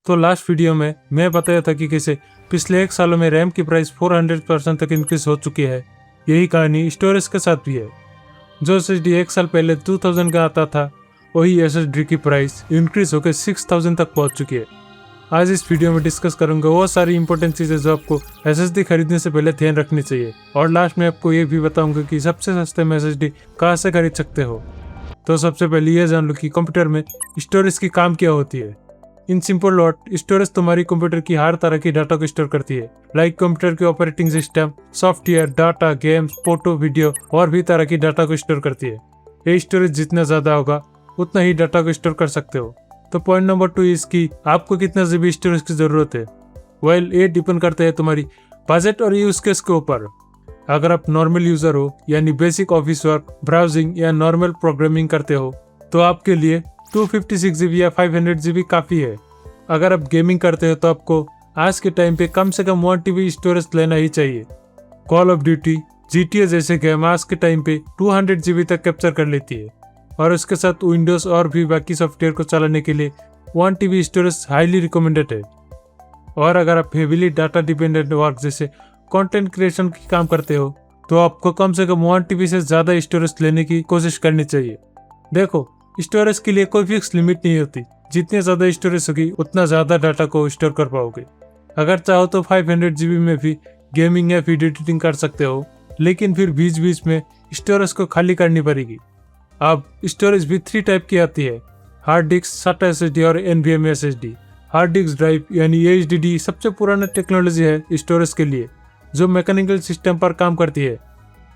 तो last video में मैं बताया था कि कैसे पिछले 1 सालों में रैम की प्राइस 400% तक इंक्रीज हो चुकी है। यही कहानी स्टोरेज के साथ भी है। जो SSD 1 साल पहले 2000 का आता था, वही SSD की प्राइस इंक्रीज होकर 6000 तक पहुंच चुकी है। आज इस वीडियो में डिस्कस करूंगा वो सारी इंपॉर्टेंट चीज़ें जो आपको SSD खरीदने से पहले ध्यान रखनी चाहिए, और लास्ट में आपको ये भी बताऊंगा कि सबसे सस्ते में SSD कहाँ से खरीद सकते हो। तो सबसे पहले ये जान लो कि कंप्यूटर में स्टोरेज की काम क्या होती है। इन सिंपल वर्ड, स्टोरेज तुम्हारी कंप्यूटर की हर तरह की डाटा को स्टोर करती है, लाइक कंप्यूटर के operating system, software, data, games, photo, video और भी तरह की डाटा को स्टोर करती है। ये स्टोरेज जितना ज्यादा होगा उतना ही डाटा को स्टोर कर सकते हो। तो पॉइंट नंबर 2 इसकी आपको कितना GB स्टोरेज की जरूरत है। वेल, ये डिपेंड करता है तुम्हारी बजट और यूज केस के ऊपर। अगर आप नॉर्मल यूजर हो, यानी बेसिक ऑफिस वर्क, ब्राउजिंग या नॉर्मल प्रोग्रामिंग करते हो, तो आपके लिए 256 GB या 500 GB काफी है। अगर आप गेमिंग करते हो तो आपको आज के टाइम पे कम से कम 1 TB स्टोरेज लेना ही चाहिए। कॉल ऑफ ड्यूटी, GTA जैसे गेम आज के टाइम पे 200 GB तक कैप्चर कर लेती है, और उसके साथ विंडोज और भी बाकी सॉफ्टवेयर को चलाने के लिए 1 TB स्टोरेज हाईली रिकमेंडेड है। और अगर आप हेवीली डाटा डिपेंडेंट वर्क जैसे कंटेंट क्रिएशन की काम करते हो, तो आपको कम से कम 1 TB से ज्यादा स्टोरेज लेने की कोशिश करनी चाहिए। देखो, स्टोरेज के लिए कोई फिक्स लिमिट नहीं होती, जितनी ज्यादा स्टोरेज होगी उतना ज्यादा डाटा को स्टोर कर पाओगे। अगर चाहो तो 500 GB में भी गेमिंग या वीडियो एडिटिंग कर सकते हो, लेकिन फिर बीच बीच में स्टोरेज को खाली करनी पड़ेगी। अब स्टोरेज भी 3 टाइप की आती है, हार्ड डिस्क, SATA SSD और NVMe SSD। Hard disk drive यानी HDD सबसे पुराना टेक्नोलॉजी है स्टोरेज के लिए, जो मैकेनिकल सिस्टम पर काम करती है।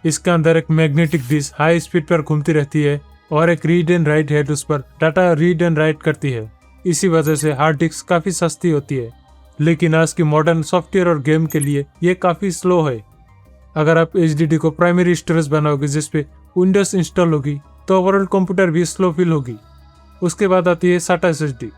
इसके अंदर एक मैग्नेटिक डिस्क हाई स्पीड पर घूमती रहती है और एक रीड एंड राइट हेड उस पर डाटा रीड एंड राइट करती है। इसी वजह से हार्ड डिस्क काफी सस्ती होती है, लेकिन आज की मॉडर्न सॉफ्टवेयर और गेम के लिए ये काफी स्लो है। अगर आप HDD को प्राइमरी स्टोरेज बनाओगे जिसपे विंडोज इंस्टॉल होगी, तो ओवरऑल कंप्यूटर भी स्लो फील होगी। उसके बाद आती है SATA SSD।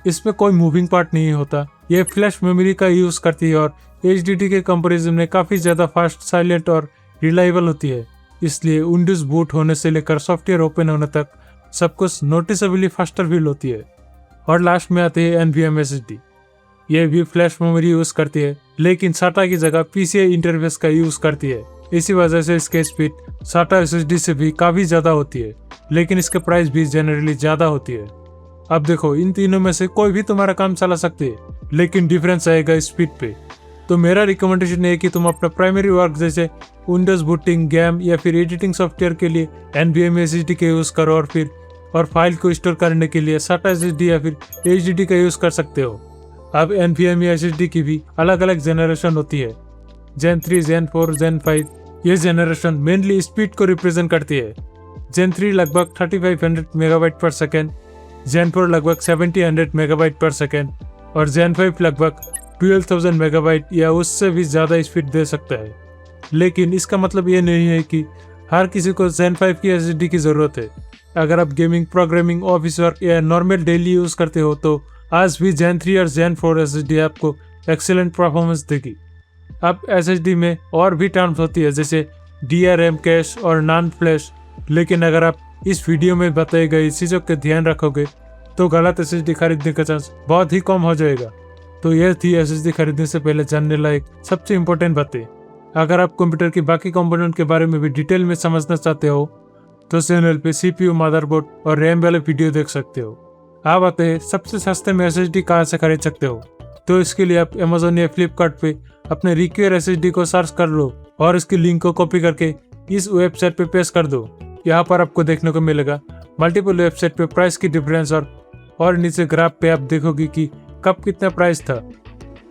इसमें कोई मूविंग पार्ट नहीं होता, ये फ्लैश मेमोरी का यूज करती है और HDD के कंपैरिजन में काफी ज्यादा फास्ट, साइलेंट और रिलायबल होती है। इसलिए विंडोज बूट होने से लेकर सॉफ्टवेयर ओपन होने तक सब कुछ नोटिसेबली फास्टर फील होती है। और लास्ट में आती है NVMe SSD। ये भी फ्लैश मेमोरी यूज करती है, लेकिन SATA की जगह PCI इंटरफेस का यूज करती है। इसी वजह से इसके स्पीड SATA SSD से भी काफी ज्यादा होती है, लेकिन इसके प्राइस भी जनरली ज्यादा होती है। अब देखो, इन तीनों में से कोई भी तुम्हारा काम चला सकती है, लेकिन डिफरेंस आएगा स्पीड पे। तो मेरा रिकमेंडेशन है कि तुम अपना प्राइमरी वर्क जैसे विंडोज बूटिंग, गेम या फिर एडिटिंग सॉफ्टवेयर के लिए NVMe SSD का यूज करो, और फाइल को स्टोर करने के लिए SATA SSD या फिर HDD का यूज कर सकते हो। अब NVMe SSD की भी अलग अलग जेनरेशन होती है, Gen 3, Gen 4, Gen 5। ये जेनरेशन मेनली स्पीड को रिप्रेजेंट करती है। Gen 3 लगभग 3500 मेगाबाइट पर सेकेंड, Gen 4 लगभग 1700 मेगाबाइट पर सेकेंड और Gen 5 लगभग 12,000 मेगाबाइट या उससे भी ज़्यादा स्पीड दे सकता है। लेकिन इसका मतलब ये नहीं है कि हर किसी को Gen 5 की SSD की ज़रूरत है। अगर आप गेमिंग, प्रोग्रामिंग, ऑफिस वर्क या नॉर्मल डेली यूज़ करते हो, तो आज भी Gen 3 और Gen 4 SSD आपको एक्सीलेंट परफॉर्मेंस देगी। अब SSD में और भी टर्म्स होती है जैसे DRM, कैश और नॉन फ्लैश, लेकिन अगर आप इस वीडियो में बताई गई चीज़ों का ध्यान रखोगे तो गलत SSD खरीदने का चांस बहुत ही कम हो जाएगा। तो यह थी SSD खरीदने से पहले जानने लायक सबसे इम्पोर्टेंट बातें। अगर आप कंप्यूटर के बाकी कंपोनेंट के बारे में भी डिटेल में समझना चाहते हो, तो चैनल पे CPU, मदरबोर्ड और रैम वाले वीडियो देख सकते हो। आप आते हैं सबसे सस्ते में SSD कहाँ से खरीद सकते हो। तो इसके लिए आप Amazon या फ्लिपकार्ट पे अपने रिक्वायर SSD को सर्च कर लो और इसकी लिंक को कॉपी करके इस वेबसाइट पे पेस्ट कर दो। यहाँ पर आपको देखने को मिलेगा मल्टीपल वेबसाइट पे प्राइस की डिफरेंस, और नीचे ग्राफ पे आप देखोगे कि कब कितना प्राइस था।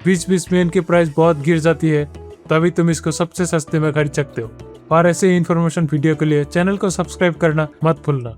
बीच बीच में इनकी प्राइस बहुत गिर जाती है, तभी तुम इसको सबसे सस्ते में खरीद सकते हो। और ऐसे ही इन्फॉर्मेशन वीडियो के लिए चैनल को सब्सक्राइब करना मत भूलना।